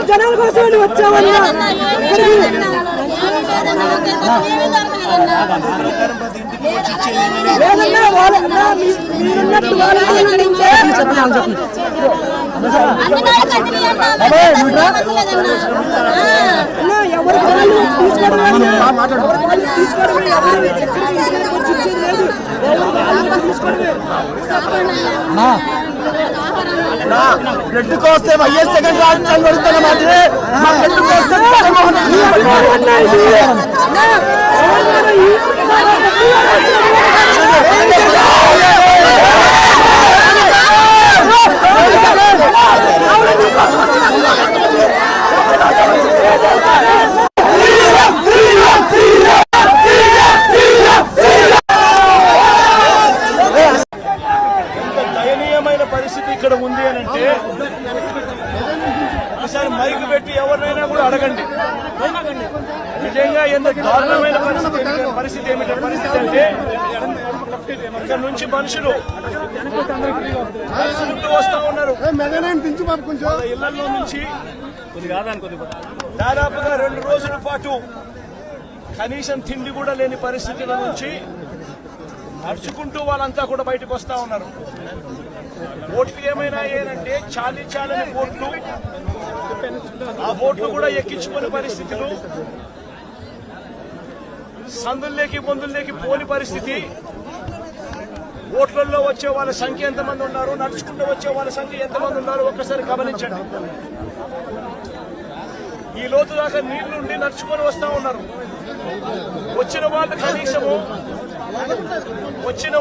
జనాల కోసం వచ్చామన్నా బ్లడ్ కోస్తే వైఎస్ సెకండ్ రాజ్యాలు పడుతున్న మాత్రమే మా బ్లడ్ కోస్తే జగన్మోహన్ పరిస్థితి ఇక్కడ ఉంది అని అంటే ఒకసారి మైకు పెట్టి ఎవరినైనా కూడా అడగండి. నిజంగా ఎంత దారుణమైన పరిస్థితి అంటే ఇక్కడ నుంచి మనుషులు వస్తా ఉన్నారు. ఇళ్లలో నుంచి దాదాపుగా 2 రోజుల పాటు కనీసం తిండి కూడా లేని పరిస్థితుల నుంచి నడుచుకుంటూ వాళ్ళంతా కూడా బయటకు వస్తా ఉన్నారు. ఓట్లు ఏమైనా ఏంటంటే చాలని ఓట్లు, ఆ ఓట్లు కూడా ఎక్కించుకునే పరిస్థితులు, సందుల్లోకి బొందుల్లోకి పోని పరిస్థితి. ఓట్లలో వచ్చే వాళ్ళ సంఖ్య ఎంతమంది ఉన్నారు, నడుచుకుంటూ వచ్చే వాళ్ళ సంఖ్య ఎంతమంది ఉన్నారు ఒక్కసారి గమనించండి. ఈ లోతు దాకా నీళ్లుండి నడుచుకొని వస్తా ఉన్నారు. వచ్చిన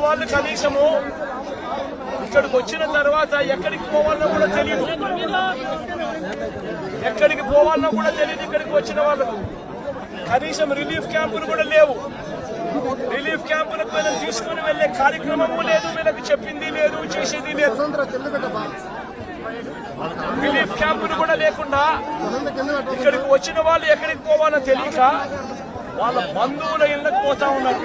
వాళ్ళు కనీసము ఇక్కడికి వచ్చిన తర్వాత ఎక్కడికి పోవాలన్నా కూడా తెలియదు. ఇక్కడికి వచ్చిన వాళ్ళకు కనీసం రిలీఫ్ క్యాంపులు కూడా లేవు. రిలీఫ్ క్యాంపులకు వీళ్ళని తీసుకుని వెళ్లే కార్యక్రమము లేదు, వీళ్ళకి చెప్పింది లేదు, చేసేది లేదు. రిలీఫ్ క్యాంపులు కూడా లేకుండా ఇక్కడికి వచ్చిన వాళ్ళు ఎక్కడికి పోవాలో తెలియక వాళ్ళ బంధువుల ఇళ్లకు పోతా ఉన్నారు.